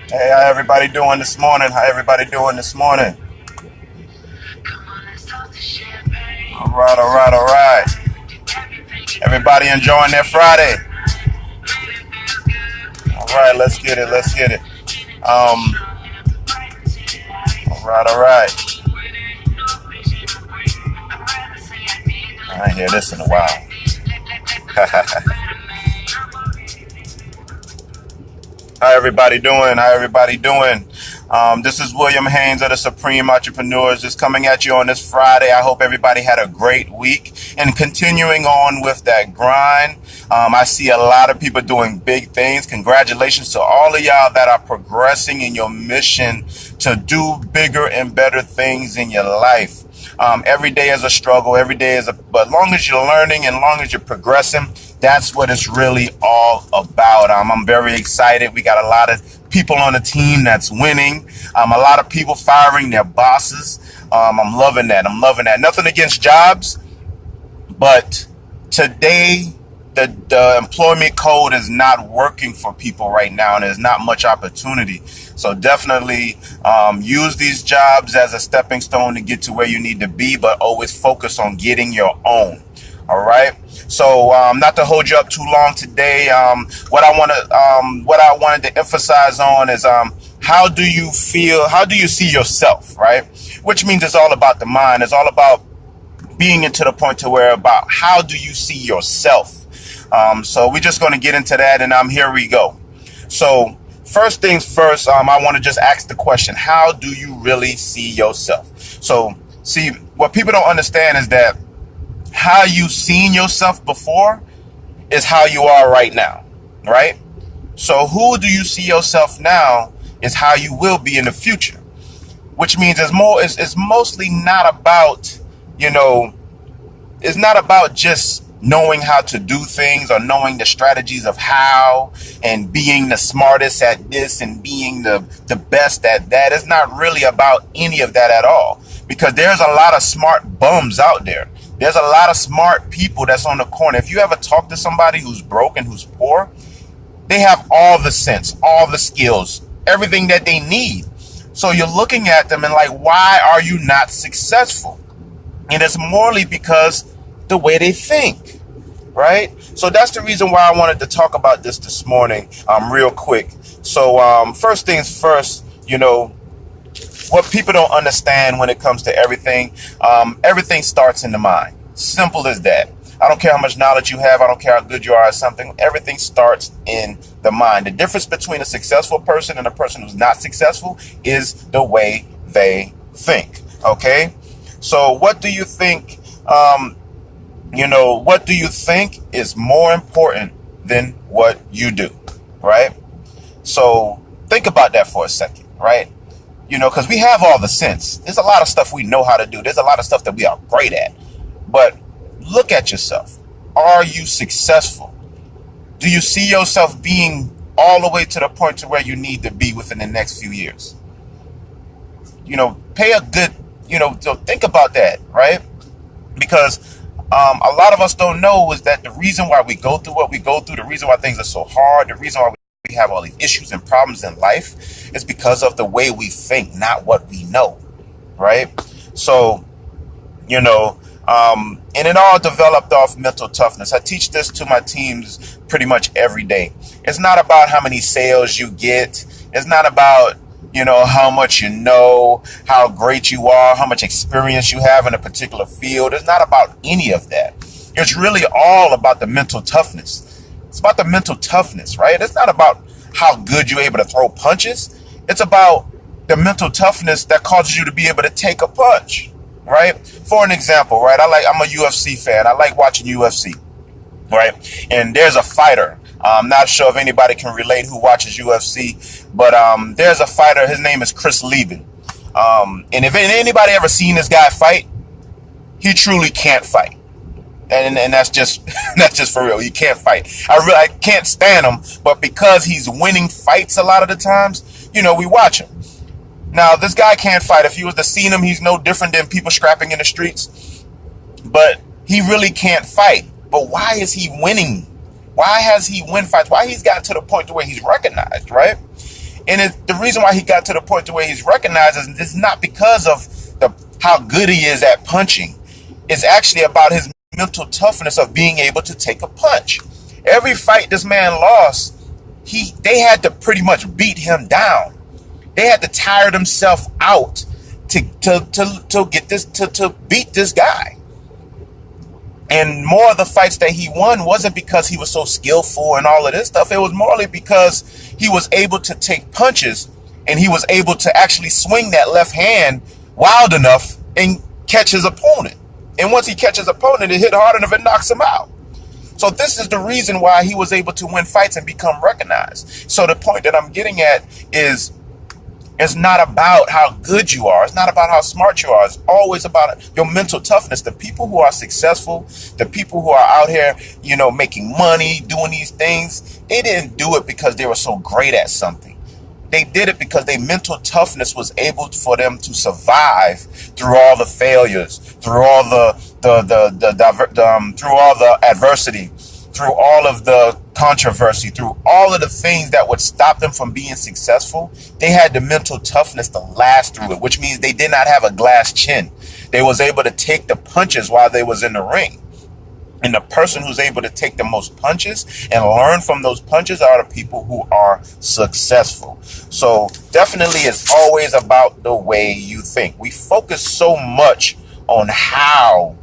Hey, how everybody doing this morning? How everybody doing this morning? All right, all right, all right. Everybody enjoying their Friday? All right, let's get it. Let's get it. All right, all right. I ain't hear this in a while. How everybody doing? How everybody doing? This is William Haynes of the Supreme Entrepreneurs, just coming at you on this Friday. I hope everybody had a great week and continuing on with that grind. I see a lot of people doing big things. Congratulations to all of y'all that are progressing in your mission to do bigger and better things in your life. Every day is a struggle. Every day is but long as you're learning and long as you're progressing, that's what it's really all about. I'm very excited. We got a lot of people on the team that's winning. A lot of people firing their bosses. I'm loving that. I'm loving that. Nothing against jobs, but today the employment code is not working for people right now, and there's not much opportunity. So definitely use these jobs as a stepping stone to get to where you need to be, but always focus on getting your own. All right. So not to hold you up too long today, what I wanted to emphasize on is how do you feel? How do you see yourself? Right. Which means it's all about the mind. It's all about being into the point to where about how do you see yourself? So we're just going to get into that, and here we go. So first things first, I want to just ask the question, how do you really see yourself? So see, what people don't understand is that how you seen yourself before is how you are right now, right? So who do you see yourself now is how you will be in the future, which means it's mostly not about, it's not about just knowing how to do things or knowing the strategies of how and being the smartest at this and being the best at that. It's not really about any of that at all, because there's a lot of smart bums out there. There's a lot of smart people that's on the corner. If you ever talk to somebody who's broke and who's poor, they have all the sense, all the skills, everything that they need. So you're looking at them and like, why are you not successful? And it's morally because the way they think, right? So that's the reason why I wanted to talk about this morning, real quick. So first things first, what people don't understand when it comes to everything, everything starts in the mind. Simple as that. I don't care how much knowledge you have. I don't care how good you are at something. Everything starts in the mind. The difference between a successful person and a person who's not successful is the way they think. Okay? So what do you think, what do you think is more important than what you do, right? So think about that for a second, right? Because we have all the sense. There's a lot of stuff we know how to do. There's a lot of stuff that we are great at. But look at yourself. Are you successful? Do you see yourself being all the way to the point to where you need to be within the next few years? Pay a good, so think about that, right? Because a lot of us don't know is that the reason why we go through what we go through, the reason why things are so hard, the reason why we have all these issues and problems in life is because of the way we think, not what we know, right? So, and it all developed off mental toughness. I teach this to my teams pretty much every day. It's not about how many sales you get. It's not about, how much you know, how great you are, how much experience you have in a particular field. It's not about any of that. It's really all about the mental toughness. It's about the mental toughness, right? It's not about how good you're able to throw punches. It's about the mental toughness that causes you to be able to take a punch, right? For an example, right? I'm a UFC fan. I like watching UFC, right? And there's a fighter. I'm not sure if anybody can relate who watches UFC, but there's a fighter. His name is Chris Lieben. And if anybody ever seen this guy fight, he truly can't fight. And that's just that's just for real. He can't fight. I can't stand him, but because he's winning fights a lot of the times, we watch him. Now, this guy can't fight. If you was to see him, he's no different than people scrapping in the streets. But he really can't fight. But why is he winning? Why has he win fights? Why he's gotten to the point to where he's recognized, right? And the reason why he got to the point to where he's recognized is not because of how good he is at punching. It's actually about his mental toughness of being able to take a punch. Every fight this man lost, they had to pretty much beat him down. They had to tire themselves out to get this to beat this guy. And more of the fights that he won wasn't because he was so skillful and all of this stuff. It was morely because he was able to take punches and he was able to actually swing that left hand wild enough and catch his opponent. And once he catches his opponent, it hit hard enough, it knocks him out. So this is the reason why he was able to win fights and become recognized. So the point that I'm getting at is, it's not about how good you are. It's not about how smart you are. It's always about your mental toughness. The people who are successful, the people who are out here, making money, doing these things, they didn't do it because they were so great at something. They did it because their mental toughness was able for them to survive through all the failures, through all through all the adversity, through all of the controversy, through all of the things that would stop them from being successful. They had the mental toughness to last through it, which means they did not have a glass chin. They was able to take the punches while they was in the ring. And the person who's able to take the most punches and learn from those punches are the people who are successful. So definitely it's always about the way you think. We focus so much on how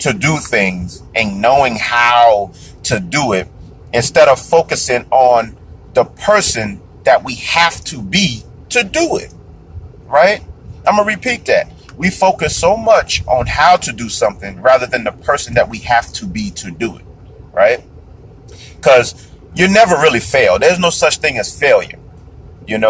to do things and knowing how to do it instead of focusing on the person that we have to be to do it, right? I'm going to repeat that. We focus so much on how to do something rather than the person that we have to be to do it, right? Because you never really fail. There's no such thing as failure. If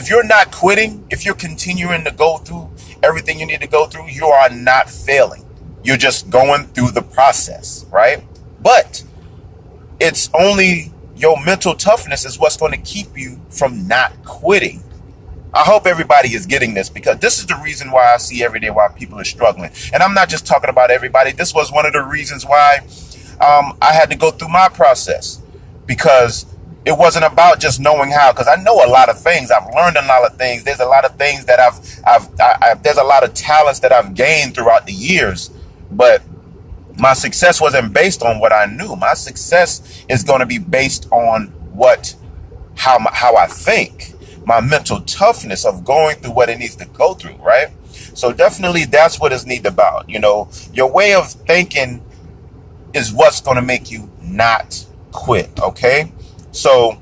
you're not quitting, if you're continuing to go through everything you need to go through, you are not failing. You're just going through the process, right? But it's only your mental toughness is what's going to keep you from not quitting. I hope everybody is getting this, because this is the reason why I see every day why people are struggling. And I'm not just talking about everybody. This was one of the reasons why I had to go through my process, because it wasn't about just knowing how, because I know a lot of things. I've learned a lot of things. There's a lot of things that there's a lot of talents that I've gained throughout the years, but my success wasn't based on what I knew. My success is going to be based on how I think. My mental toughness of going through what it needs to go through, right? So definitely that's what it's needed about. Your way of thinking is what's going to make you not quit, okay? So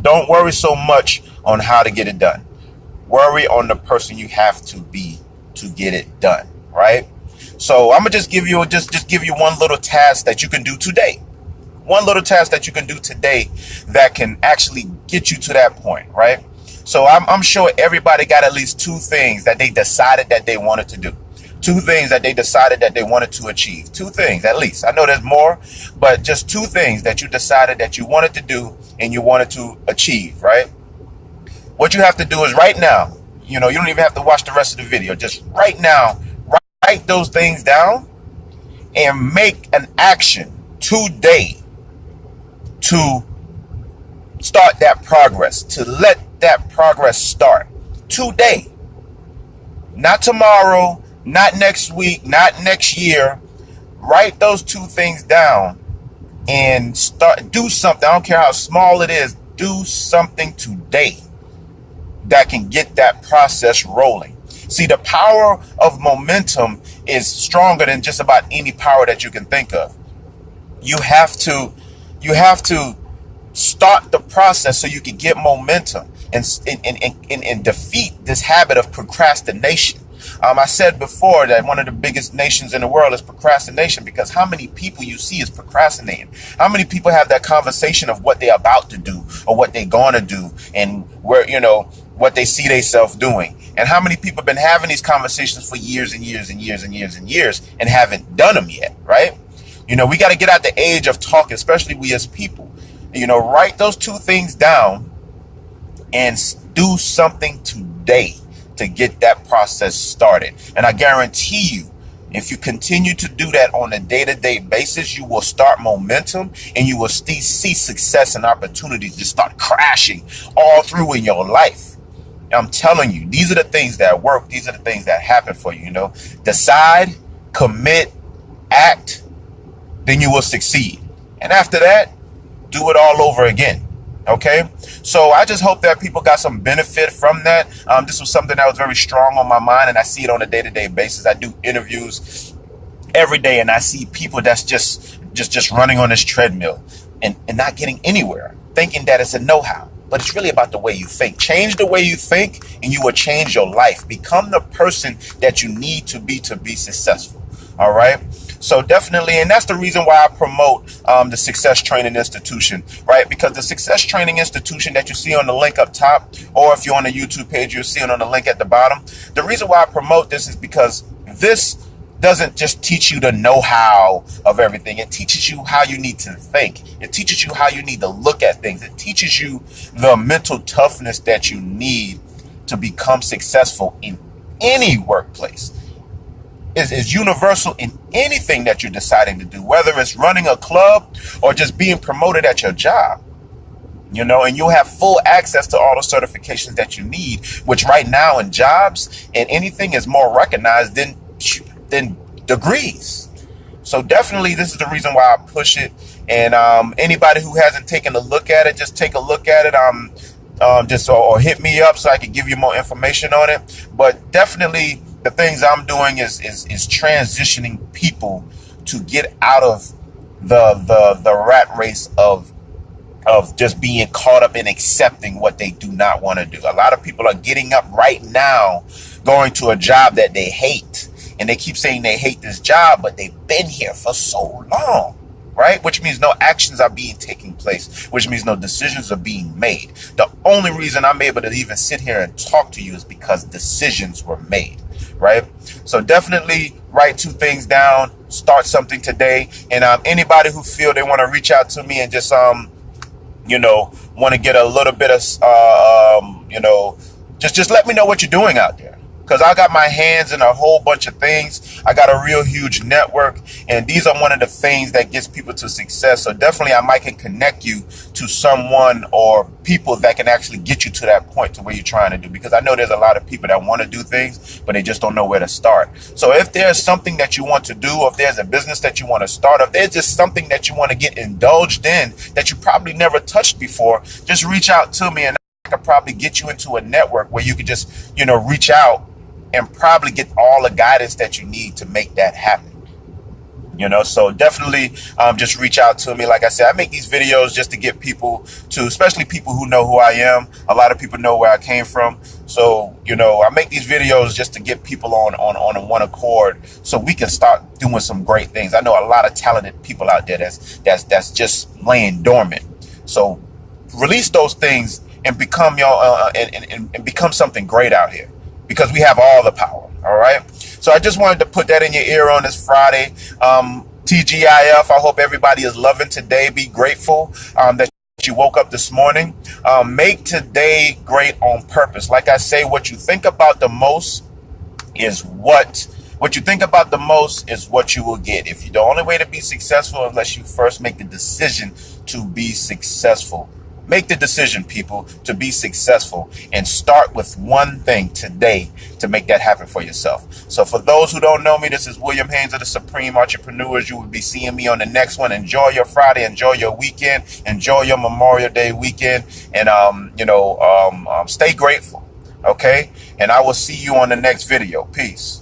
don't worry so much on how to get it done. Worry on the person you have to be to get it done, right? So I'm gonna just give you one little task that you can do today. One little task that you can do today that can actually get you to that point, right? So I'm sure everybody got at least two things that they decided that they wanted to do. Two things that they decided that they wanted to achieve. Two things at least. I know there's more, but just two things that you decided that you wanted to do and you wanted to achieve, right? What you have to do is right now, you don't even have to watch the rest of the video. Just right now, write those things down and make an action today to start that progress, to let that progress start today. Not tomorrow, not next week, not next year. Write those two things down and do something. I don't care how small it is. Do something today that can get that process rolling. See, the power of momentum is stronger than just about any power that you can think of. You have to start the process so you can get momentum and defeat this habit of procrastination. I said before that one of the biggest nations in the world is procrastination, because how many people you see is procrastinating? How many people have that conversation of what they're about to do or what they're going to do and what they see themselves doing? And how many people have been having these conversations for years and years and years and years and years and haven't done them yet, right? We got to get out the age of talking, especially we as people. Write those two things down and do something today to get that process started. And I guarantee you, If you continue to do that on a day-to-day basis, you will start momentum and you will see success and opportunities just start crashing all through in your life. I'm telling you, these are the things that work. These are the things that happen for you, Decide, commit, act, then you will succeed. And after that, do it all over again. Okay, so I just hope that people got some benefit from that. This was something that was very strong on my mind, and I see it on a day-to-day basis. I do interviews every day, and I see people that's just running on this treadmill and not getting anywhere, thinking that it's a know-how. But it's really about the way you think. Change the way you think, and you will change your life. Become the person that you need to be successful. All right. So definitely, and that's the reason why I promote the Success Training Institution, right? Because the Success Training Institution that you see on the link up top, or if you're on the YouTube page, you'll see it on the link at the bottom. The reason why I promote this is because this doesn't just teach you the know-how of everything. It teaches you how you need to think. It teaches you how you need to look at things. It teaches you the mental toughness that you need to become successful in any workplace. Is universal in anything that you're deciding to do, whether it's running a club or just being promoted at your job, and you'll have full access to all the certifications that you need, which right now in jobs and anything is more recognized than degrees. So definitely this is the reason why I push it. And anybody who hasn't taken a look at it, just take a look at it. Or hit me up so I can give you more information on it. But definitely the things I'm doing is transitioning people to get out of the rat race of just being caught up in accepting what they do not want to do. A lot of people are getting up right now, going to a job that they hate, and they keep saying they hate this job, but they've been here for so long. Right? Which means no actions are being taking place, which means no decisions are being made. The only reason I'm able to even sit here and talk to you is because decisions were made, right? So definitely write 2 things down, start something today. And anybody who feel they want to reach out to me and just, want to get a little bit of, just let me know what you're doing out there. Because I got my hands in a whole bunch of things. I got a real huge network, and these are one of the things that gets people to success. So definitely I might can connect you to someone or people that can actually get you to that point to where you're trying to do. Because I know there's a lot of people that want to do things, but they just don't know where to start. So if there's something that you want to do, or if there's a business that you want to start, or if there's just something that you want to get indulged in that you probably never touched before, just reach out to me, and I could probably get you into a network where you could just, reach out and probably get all the guidance that you need to make that happen. So definitely just reach out to me. Like I said, I make these videos just to get people to, especially people who know who I am. A lot of people know where I came from. So, I make these videos just to get people on one accord so we can start doing some great things. I know a lot of talented people out there that's just laying dormant. So release those things and become and become something great out here. Because we have all the power, all right? So I just wanted to put that in your ear on this Friday. TGIF, I hope everybody is loving today. Be grateful that you woke up this morning. Make today great on purpose. Like I say, what you think about the most is what you think about the most is what you will get. If the only way to be successful unless you first make the decision to be successful. Make the decision, people, to be successful, and start with one thing today to make that happen for yourself. So for those who don't know me, this is William Haynes of the Supreme Entrepreneurs. You will be seeing me on the next one. Enjoy your Friday. Enjoy your weekend. Enjoy your Memorial Day weekend. And, stay grateful. Okay. And I will see you on the next video. Peace.